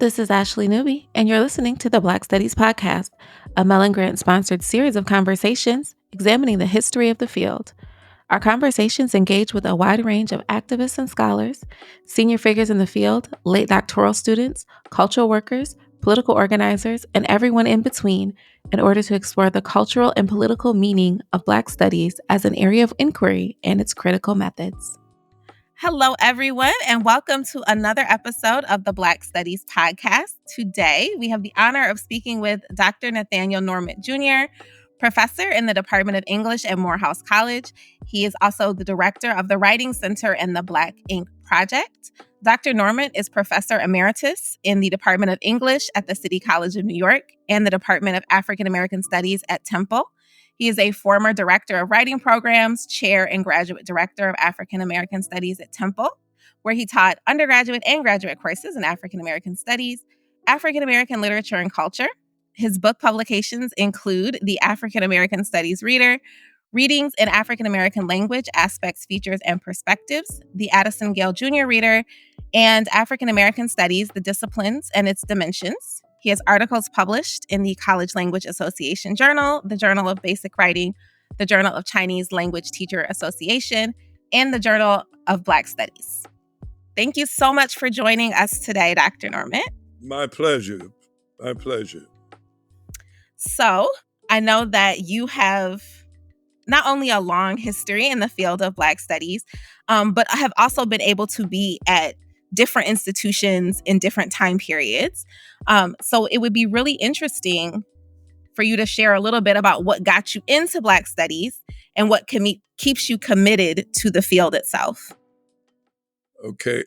This is Ashley Newby, and you're listening to the Black Studies Podcast, a Mellon Grant sponsored series of conversations examining the history of the field. Our conversations engage with a wide range of activists and scholars, senior figures in the field, late doctoral students, cultural workers, political organizers, and everyone in between in order to explore the cultural and political meaning of Black studies as an area of inquiry and its critical methods. Hello, everyone, and welcome to another episode of the Black Studies Podcast. Today, we have the honor of speaking with Dr. Nathaniel Norment Jr., professor in the Department of English at Morehouse College. He is also the director of the Writing Center and the Black Ink Project. Dr. Norment is professor emeritus in the Department of English at the City College of New York and the Department of African American Studies at Temple. He is a former director of writing programs, chair and graduate director of African American Studies at Temple, where he taught undergraduate and graduate courses in African American Studies, African American Literature and Culture. His book publications include the African American Studies Reader, Readings in African American Language, Aspects, Features, and Perspectives, the Addison Gale Jr. Reader, and African American Studies, the Disciplines and Its Dimensions. He has articles published in the College Language Association Journal, the Journal of Basic Writing, the Journal of Chinese Language Teacher Association, and the Journal of Black Studies. Thank you so much for joining us today, Dr. Norment. My pleasure. My pleasure. So, I know that you have not only a long history in the field of Black studies, but have also been able to be at different institutions in different time periods. So it would be really interesting for you to share a little bit about what got you into Black studies and what keeps you committed to the field itself. Okay.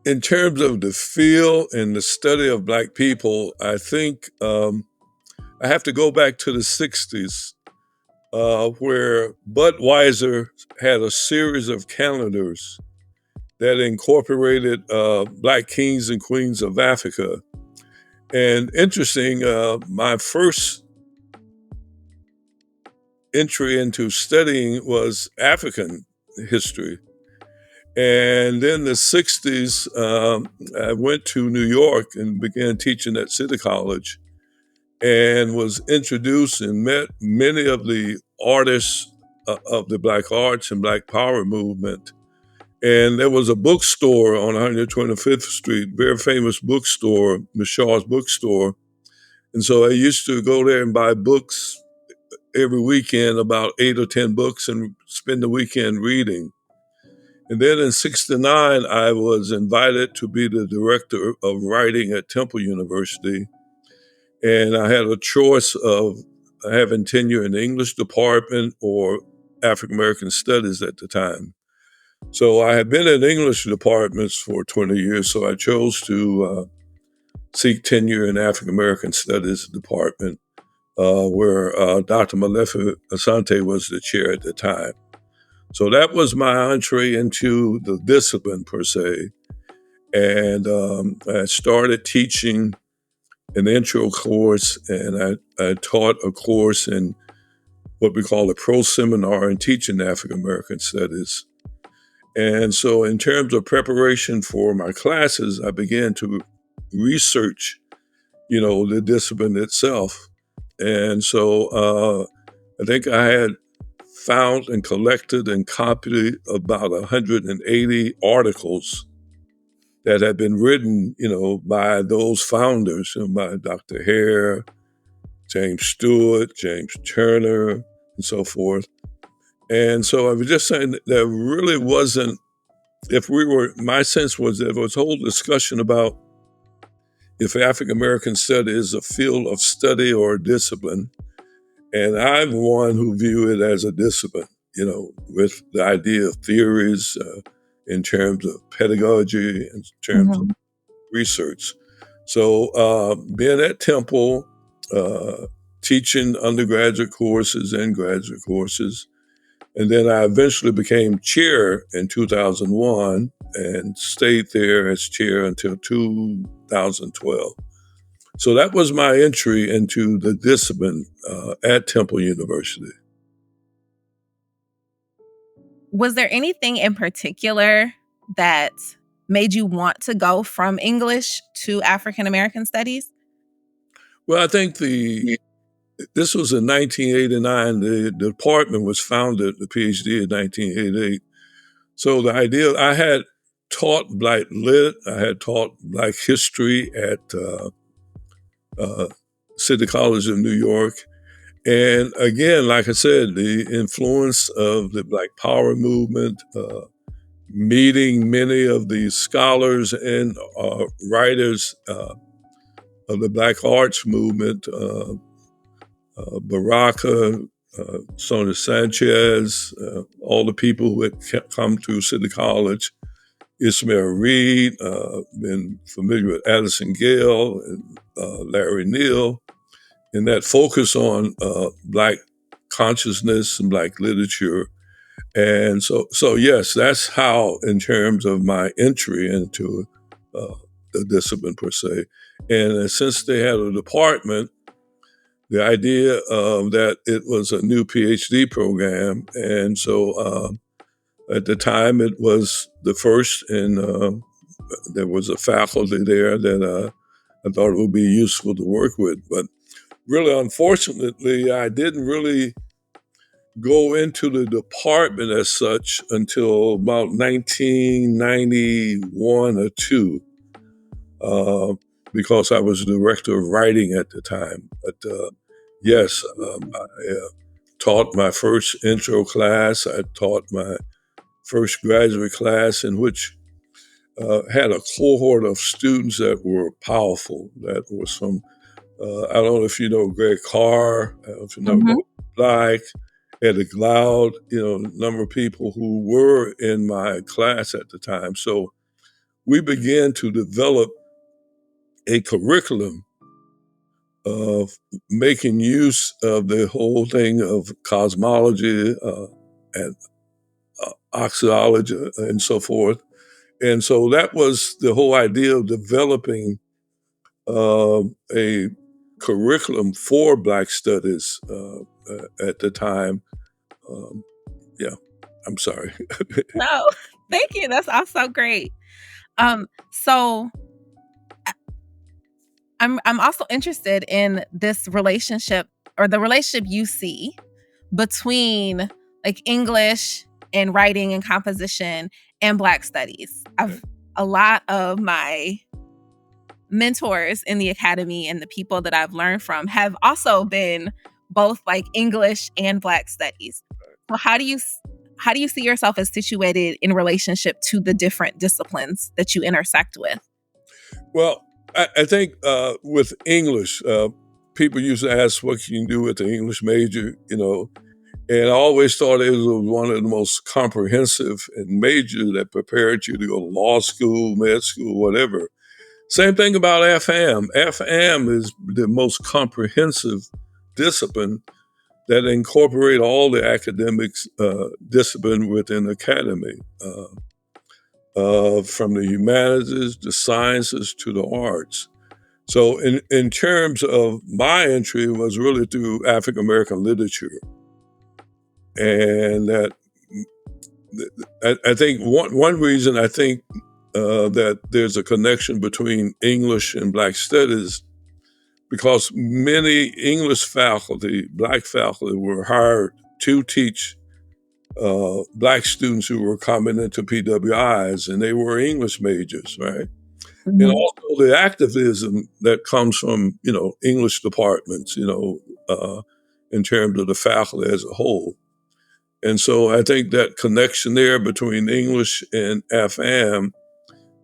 In terms of the field and the study of Black people, I think I have to go back to the 60s where Budweiser had a series of calendars that incorporated Black kings and queens of Africa. And interesting, my first entry into studying was African history. And then the 60s, I went to New York and began teaching at City College and was introduced and met many of the artists of the Black arts and Black power movement. And there was a bookstore on 125th Street, very famous bookstore, Mishaw's bookstore. And so I used to go there and buy books every weekend, about 8 or 10 books, and spend the weekend reading. And then in 69, I was invited to be the director of writing at Temple University. And I had a choice of having tenure in the English department or African American Studies at the time. So I had been in English departments for 20 years, so I chose to seek tenure in African American Studies department, where Dr. Malefi Asante was the chair at the time. So that was my entree into the discipline per se. And I started teaching an intro course, and I taught a course in what we call a pro seminar in teaching African American Studies. And so in terms of preparation for my classes, I began to research, the discipline itself. And so I think I had found and collected and copied about 180 articles that had been written, by those founders, by Dr. Hare, James Stewart, James Turner, and so forth. And so I was just saying that there really wasn't, my sense was there was a whole discussion about if African American study is a field of study or a discipline. And I'm one who view it as a discipline, with the idea of theories in terms of pedagogy, in terms of research. So being at Temple, teaching undergraduate courses and graduate courses, and then I eventually became chair in 2001 and stayed there as chair until 2012. So that was my entry into the discipline at Temple University. Was there anything in particular that made you want to go from English to African American studies? Well, I think this was in 1989. The department was founded, the PhD, in 1988. So the idea, I had taught Black Lit, I had taught Black History at uh, City College of New York. And again, like I said, the influence of the Black Power movement, meeting many of the scholars and writers of the Black arts movement, Baraka, Sonia Sanchez, all the people who had come to City College, Ismail Reed, been familiar with Addison Gale and Larry Neal, and that focus on Black consciousness and Black literature. And so yes, that's how, in terms of my entry into uh, the discipline per se. And since they had a department, the idea that it was a new PhD program, and so at the time it was the first, and there was a faculty there that I thought it would be useful to work with. But really, unfortunately, I didn't really go into the department as such until about 1991 or two, uh, because I was the director of writing at the time. But yes, I taught my first intro class. I taught my first graduate class, in which had a cohort of students that were powerful. That was from, I don't know if you know Greg Carr, I don't know if you know Mhm. Black, Eddie Glaude, a number of people who were in my class at the time. So we began to develop a curriculum of making use of the whole thing of cosmology and oxyology and so forth. And so that was the whole idea of developing a curriculum for Black studies at the time. Um, yeah, I'm sorry. No, thank you. That's also great. So I'm also interested in this relationship, or the relationship you see between like English and writing and composition and Black studies. I've A lot of my mentors in the academy and the people that I've learned from have also been both like English and Black studies. So how do you see yourself as situated in relationship to the different disciplines that you intersect with? Well, I think with English, people used to ask what you can do with the English major, and I always thought it was one of the most comprehensive and major that prepared you to go to law school, med school, whatever. Same thing about FM. FM is the most comprehensive discipline that incorporate all the academics discipline within the academy, from the humanities, the sciences to the arts. So in terms of my entry was really through African American literature. And that I think one reason I think that there's a connection between English and Black studies, because many English faculty, Black faculty, were hired to teach Black students who were coming into PWIs, and they were English majors, right? And Mhm. also the activism that comes from, English departments, in terms of the faculty as a whole. And so I think that connection there between English and FM,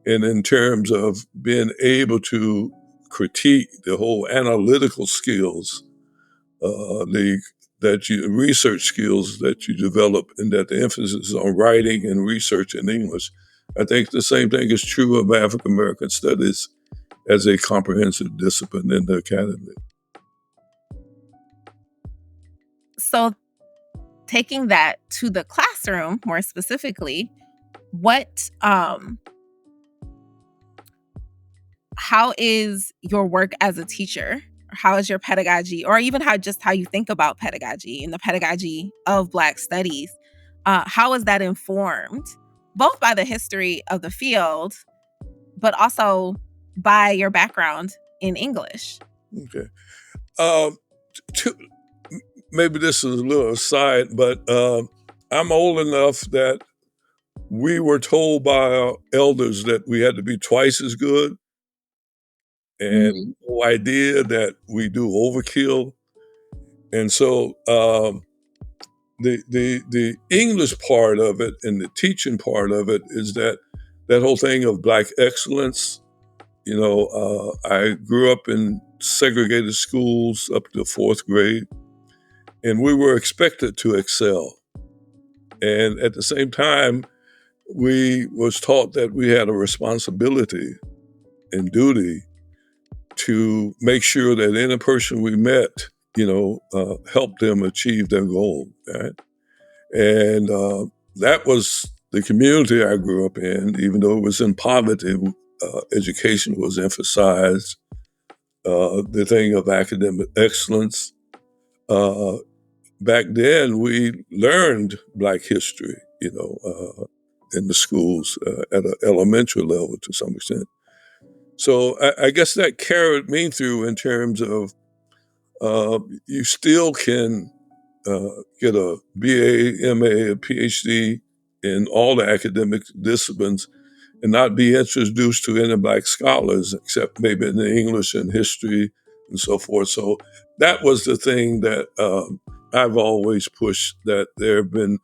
and in terms of being able to critique the whole analytical skills, the that you research skills that you develop, and that the emphasis is on writing and research in English. I think the same thing is true of African American studies as a comprehensive discipline in the academy. So taking that to the classroom more specifically, what how is your work as a teacher? How is your pedagogy, or even how you think about pedagogy and the pedagogy of Black studies? How is that informed both by the history of the field but also by your background in English. Okay. To, maybe this is a little aside, but I'm old enough that we were told by our elders that we had to be twice as good, and Mhm. the whole idea that we do overkill. And so the English part of it and the teaching part of it is that whole thing of Black excellence. I grew up in segregated schools up to fourth grade, and we were expected to excel. And at the same time, we was taught that we had a responsibility and duty to make sure that any person we met, helped them achieve their goal. Right? And that was the community I grew up in. Even though it was in poverty, education was emphasized. The thing of academic excellence. Uh, Back then, we learned Black history, in the schools at an elementary level to some extent. So I guess that carried me through in terms of you still can get a BA, MA, a PhD in all the academic disciplines and not be introduced to any Black scholars except maybe in the English and history and so forth. So that was the thing that I've always pushed, that there have been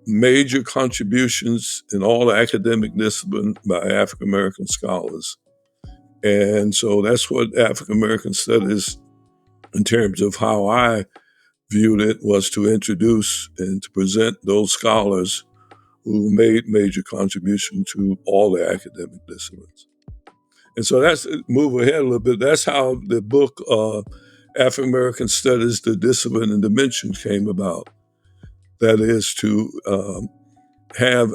major contributions in all the academic discipline by African American scholars. And so that's what African American studies, in terms of how I viewed it, was to introduce and to present those scholars who made major contribution to all the academic disciplines. And so that's, move ahead a little bit. That's how the book African American Studies, The Discipline and Dimension came about. That is to have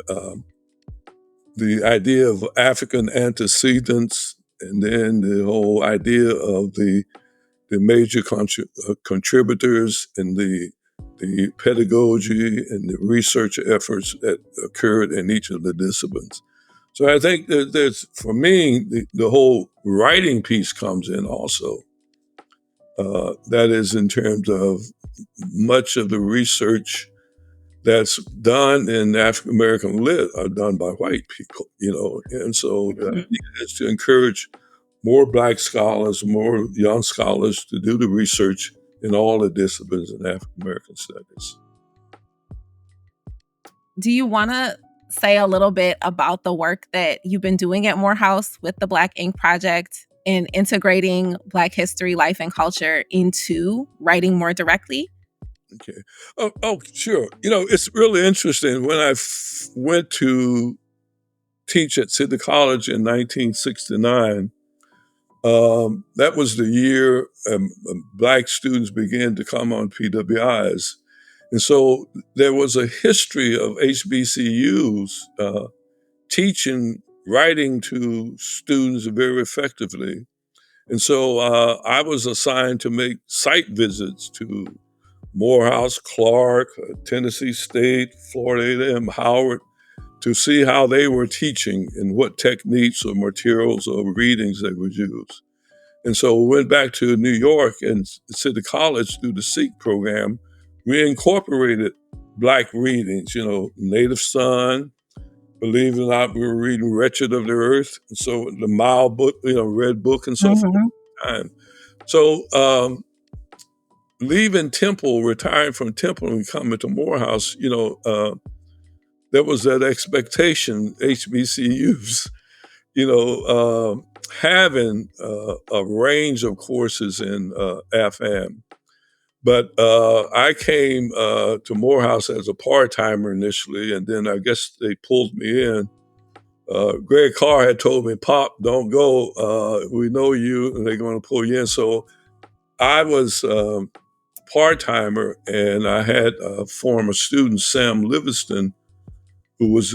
the idea of African antecedents, and then the whole idea of the major contributors and the pedagogy and the research efforts that occurred in each of the disciplines. So I think that there's, for me, the whole writing piece comes in also. That is in terms of much of the research that's done in African American lit are done by white people, and so the idea is to encourage more Black scholars, more young scholars to do the research in all the disciplines in African American studies. Do you want to say a little bit about the work that you've been doing at Morehouse with the Black Ink Project in integrating Black history, life, and culture into writing more directly? Okay. Oh, sure. It's really interesting. When I went to teach at City College in 1969, that was the year Black students began to come on PWIs. And so there was a history of HBCUs teaching writing to students very effectively. And so I was assigned to make site visits to Morehouse, Clark, Tennessee State, Florida A&M, Howard, to see how they were teaching and what techniques or materials or readings they would use. And so we went back to New York and City College through the SEEK program. We incorporated Black readings, Native Son. Believe it or not, we were reading Wretched of the Earth. And so the Mile book, Red Book and so forth. So leaving Temple, retiring from Temple and coming to Morehouse, there was that expectation, HBCUs, having a range of courses in AFAM. But I came to Morehouse as a part-timer initially, and then I guess they pulled me in. Greg Carr had told me, "Pop, don't go. We know you, and they're going to pull you in." So I was part-timer, and I had a former student, Sam Livingston, who was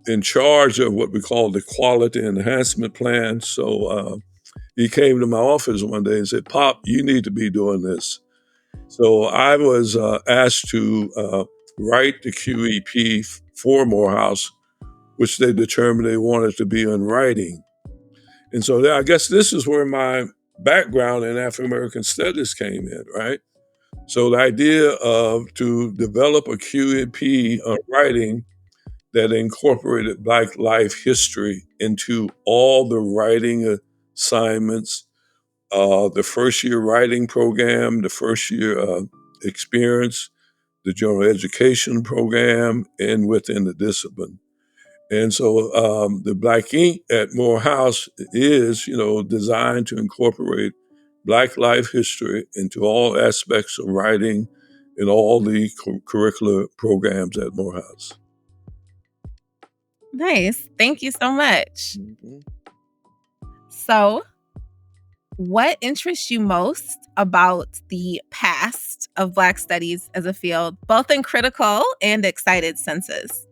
in charge of what we call the quality enhancement plan. So he came to my office one day and said, "Pop, you need to be doing this." So I was asked to write the QEP for Morehouse, which they determined they wanted to be in writing. And so I guess this is where my background in African American studies came in, right? So the idea of to develop a QEP on writing that incorporated Black life history into all the writing assignments, the first year writing program, the first year experience, the general education program, and within the discipline. And so the Black Ink at Morehouse is, designed to incorporate Black life history into all aspects of writing in all the curricular programs at Morehouse. Nice. Thank you so much. Mhm. So, what interests you most about the past of Black studies as a field, both in critical and excited senses?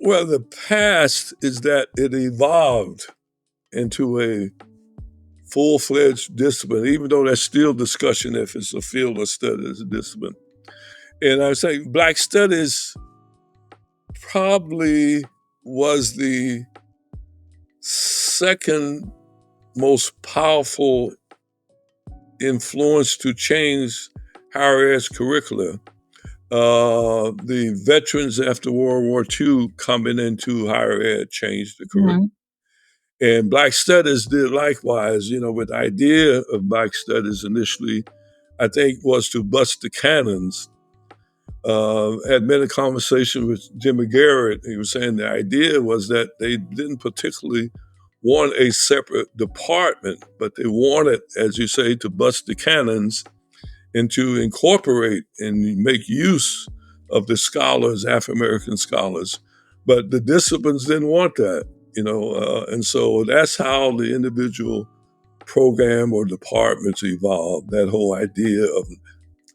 Well, the past is that it evolved into a full-fledged discipline, even though there's still discussion if it's a field of study as a discipline. And I would say Black studies probably was the second most powerful influence to change higher ed's curricula. The veterans after World War II coming into higher ed changed the curriculum. And Black studies did likewise, with the idea of Black studies initially, I think, was to bust the canons. Had been a conversation with Jimmy Garrett. He was saying the idea was that they didn't particularly want a separate department, but they wanted, as you say, to bust the canons and to incorporate and make use of the scholars, African American scholars. But the disciplines didn't want that, and so that's how the individual program or departments evolved. That whole idea of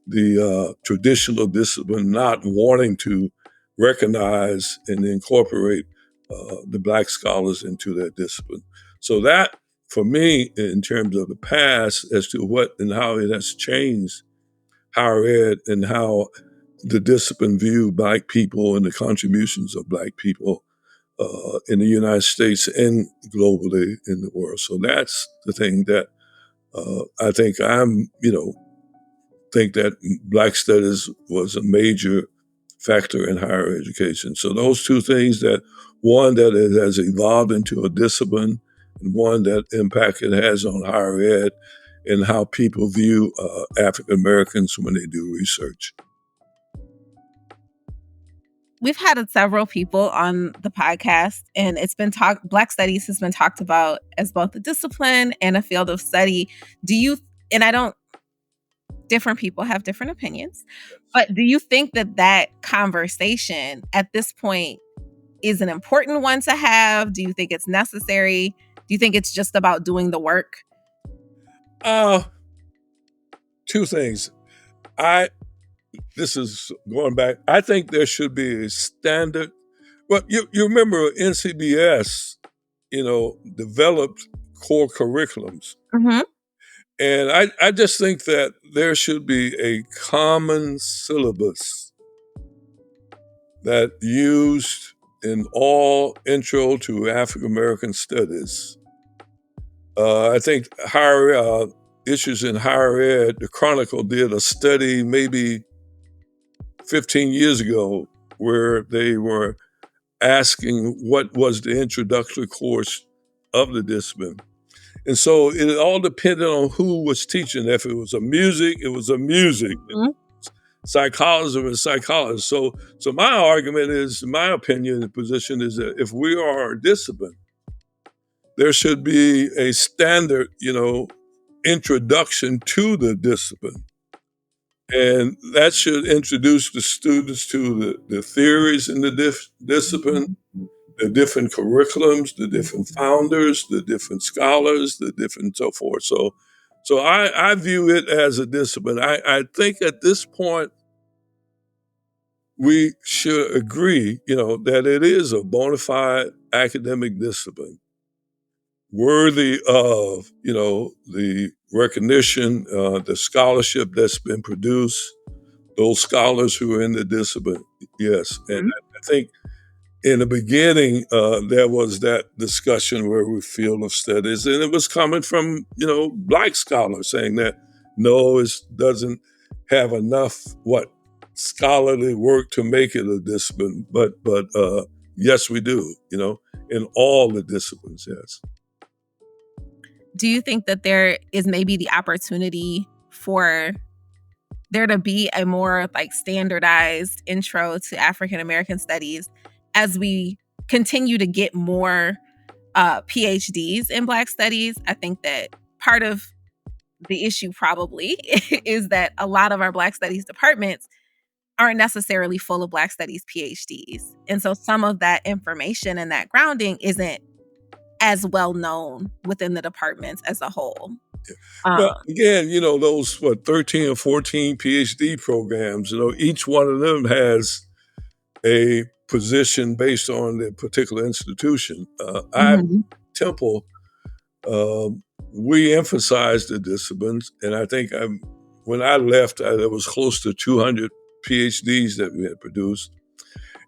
the traditional discipline not wanting to recognize and incorporate the Black scholars into their discipline. So that, for me, in terms of the past, as to what and how it has changed higher ed and how the discipline view Black people and the contributions of Black people in the United States and globally in the world. So that's the thing that I think think that Black studies was a major factor in higher education. So those two things, that one that it has evolved into a discipline and one that impact it has on higher ed and how people view African Americans when they do research. We've had several people on the podcast, and it's been Black studies has been talked about as both a discipline and a field of study. Do you, and I don't, different people have different opinions, but do you think that conversation at this point is an important one to have? Do you think it's necessary? Do you think it's just about doing the work? Two things. This is going back. I think there should be a standard. Well, you remember NCBS, developed core curriculums. Mm-hmm. And I just think that there should be a common syllabus that used in all intro to African American studies. I think higher issues in higher ed, the Chronicle did a study maybe 15 years ago where they were asking what was the introductory course of the discipline. And so it all depended on who was teaching. If it was a music, it was a music. Mhm. Psychology was psychology. So my argument is, my opinion and position is that if we are a discipline, there should be a standard, introduction to the discipline. And that should introduce the students to the theories in the discipline, the different curriculums, the different founders, the different scholars, the different so forth. So I view it as a discipline. I think at this point, we should agree, that it is a bona fide academic discipline worthy of, the recognition, the scholarship that's been produced, those scholars who are in the discipline. Yes. And I think in the beginning, there was that discussion where we field of studies, and it was coming from Black scholars saying that no, it doesn't have enough scholarly work to make it a discipline, but yes, we do. In all the disciplines, yes. Do you think that there is maybe the opportunity for there to be a more like standardized intro to African American studies as we continue to get more PhDs in Black studies? I think that part of the issue probably is that a lot of our Black studies departments aren't necessarily full of Black studies PhDs. And so some of that information and that grounding isn't as well known within the departments as a whole. Well, Um, again, those 13 or 14 PhD programs, each one of them has a position based on the particular institution. I mhm, Temple, um, we emphasized the disciplines, and I think when I left, there was close to 200 PhDs that we had produced,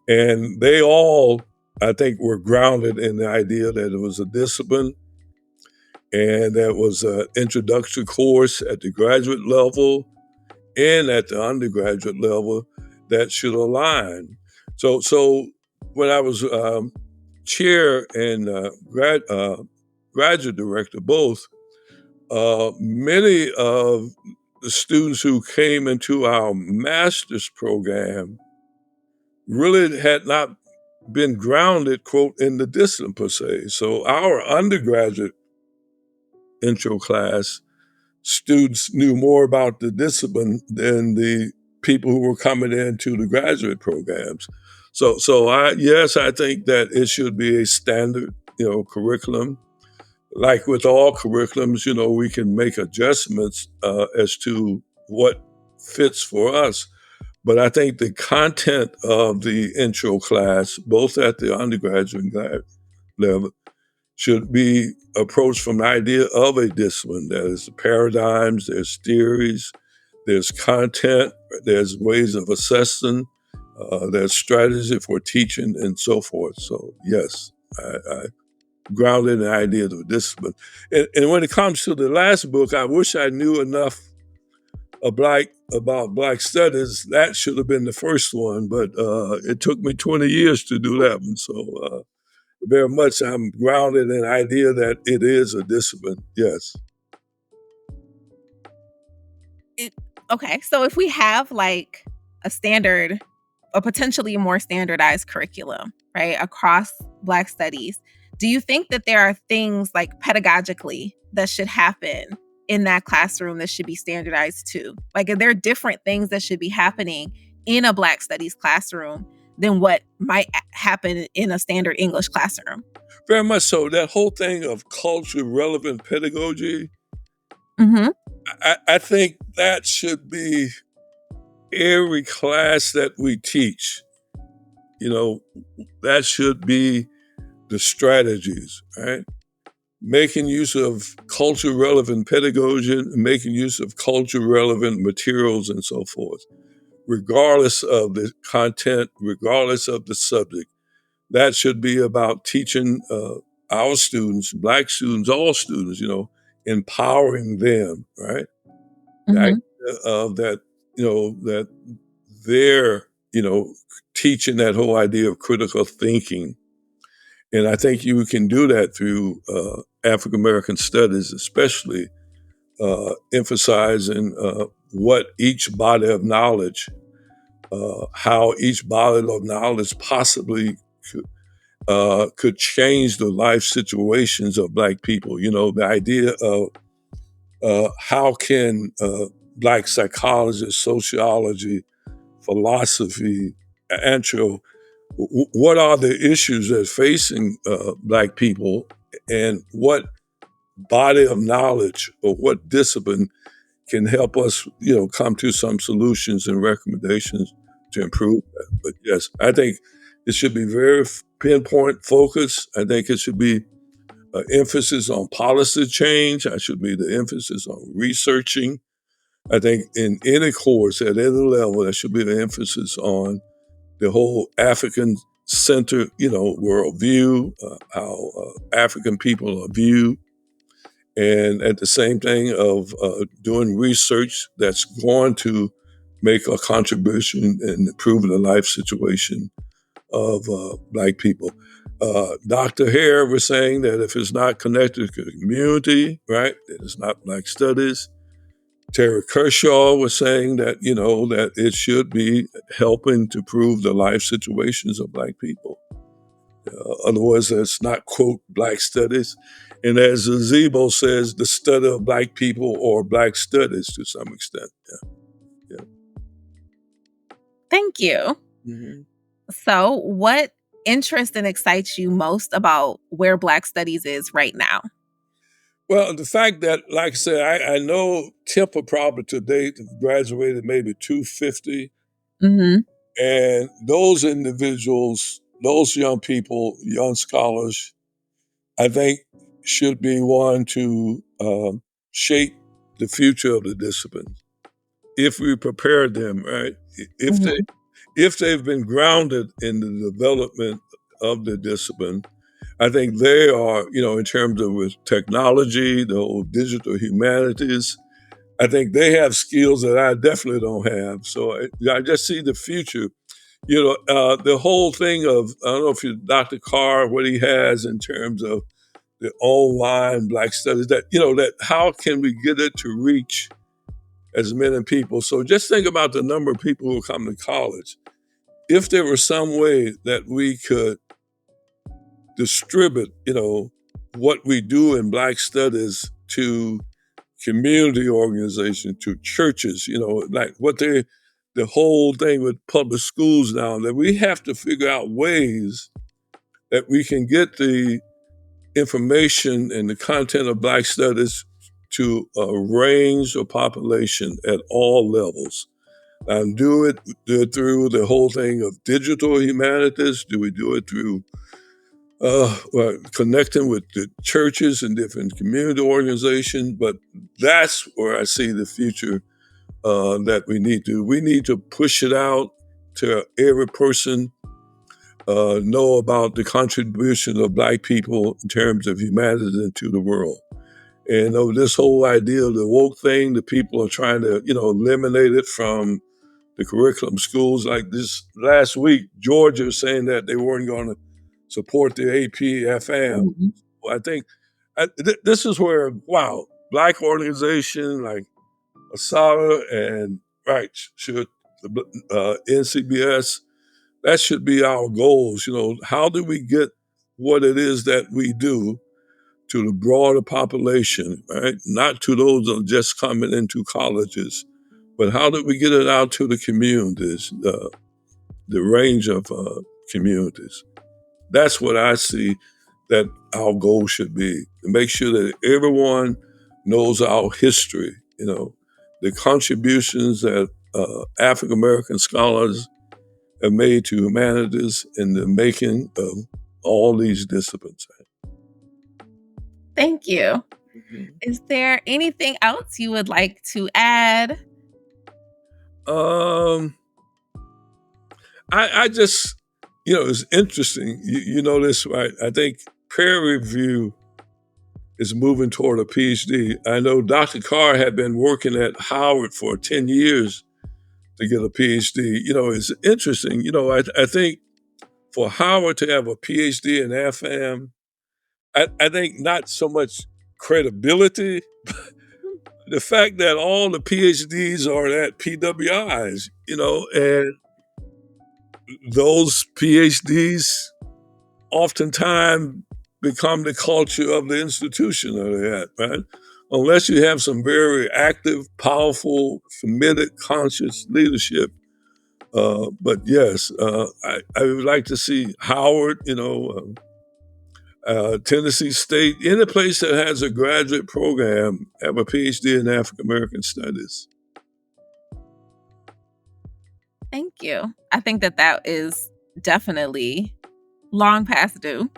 and they all, I think, were grounded in the idea that it was a discipline, and that was an introductory course at the graduate level and at the undergraduate level that should align. So when I was chair and graduate director both, many of the students who came into our master's program really had not been grounded, quote, in the discipline per se. So our undergraduate intro class students knew more about the discipline than the people who were coming into the graduate programs. So I think that it should be a standard, curriculum. Like with all curriculums, we can make adjustments as to what fits for us. But I think the content of the intro class, both at the undergraduate and grad level, should be approached from the idea of a discipline. There's paradigms, there's theories, there's content, there's ways of assessing, there's strategy for teaching, and so forth. So, yes, I grounded in the idea of discipline. And when it comes to the last book, I wish I knew enough about Black studies. That should have been the first one, but it took me 20 years to do that one. So, very much I'm grounded in the idea that it is a discipline. Yes. okay, so if we have like a standard, a potentially more standardized curriculum, right, across Black studies, do you think that there are things like pedagogically that should happen in that classroom that should be standardized too? Like, are there different things that should be happening in a Black studies classroom than what might happen in a standard English classroom? Very much so. That whole thing of culture relevant pedagogy, Mm-hmm. I think that should be every class that we teach. You know, that should be the strategies, right? Making use of culture relevant pedagogy, making use of culture relevant materials and so forth, regardless of the content, regardless of the subject. That should be about teaching our students, Black students, all students, empowering them, right? The Mm-hmm. idea of that, that they're, teaching that whole idea of critical thinking. And I think you can do that through African American studies, especially emphasizing what each body of knowledge, how each body of knowledge possibly could change the life situations of Black people. The idea of how can Black psychology, sociology, philosophy, what are the issues that facing Black people, and what body of knowledge or what discipline can help us, come to some solutions and recommendations to improve that. But yes, I think it should be very pinpoint focus. I think it should be emphasis on policy change. I should be the emphasis on researching. I think in any course at any level, there should be the emphasis on the whole African centered, worldview, how African people are viewed, and at the same thing of doing research that's going to make a contribution in improving the life situation of Black people. Dr. Hare was saying that if it's not connected to the community, right, that it's not Black studies. Terry Kershaw was saying that, that it should be helping to improve the life situations of Black people. Otherwise, it's not, quote, Black studies. And as Zebo says, the study of Black people or Black studies to some extent. Yeah. Thank you. Mm-hmm. So, what interests and excites you most about where Black Studies is right now? Well, the fact that, like I said, I know Temple probably to date graduated maybe 250. Mm-hmm. And those individuals, those young people, young scholars, I think should be one to shape the future of the discipline if we prepare them right. If they Mm-hmm. if they've been grounded in the development of the discipline, I think they are, in terms of with technology, the whole digital humanities. I think they have skills that I definitely don't have. So I just see the future. The whole thing of I don't know if you Dr. Carr, what he has in terms of the online Black studies, that how can we get it to reach as many people? So just think about the number of people who come to college. If there was some way that we could distribute, what we do in Black studies to community organizations, to churches, like the whole thing with public schools now, that we have to figure out ways that we can get the information and the content of Black studies to a range of population at all levels. And do it through the whole thing of digital humanities? Do we do it through connecting with the churches and different community organizations? But that's where I see the future that we need to push it out to every person, know about the contribution of Black people in terms of humanity into the world. And this whole idea of the woke thing, the people are trying to, eliminate it from the curriculum schools. Like this last week, Georgia was saying that they weren't going to support the APFM. Mm-hmm. Well, I think this is where, wow, Black organization like Asada and right should NCBS, that should be our goals. How do we get what it is that we do to the broader population, right? Not to those that are just coming into colleges, but how do we get it out to the communities, the range of communities? That's what I see that our goal should be, to make sure that everyone knows our history, the contributions that African American scholars have made to humanities in the making of all these disciplines. Thank you. Mhm. Is there anything else you would like to add? Um, I just, it's interesting. You know this, right? I think peer review is moving toward a PhD. I know Dr. Carr had been working at Howard for 10 years to get a PhD. It's interesting. I think for Howard to have a PhD in AFAM, I think not so much credibility, the fact that all the PhDs are at PWIs, and those PhDs oftentimes become the culture of the institution that they're at, right? Unless you have some very active, powerful, committed, conscious leadership. But yes, I would like to see Howard, Tennessee State, any place that has a graduate program, have a PhD in African American studies. Thank you. I think that is definitely long past due,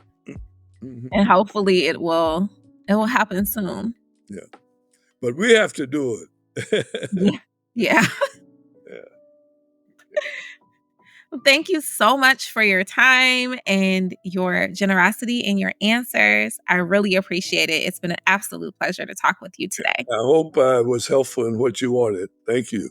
and Mhm. hopefully it will happen soon. Yeah, but we have to do it. Yeah. Yeah. Yeah. Thank you so much for your time and your generosity and your answers. I really appreciate it. It's been an absolute pleasure to talk with you today. I hope I was helpful in what you wanted. Thank you.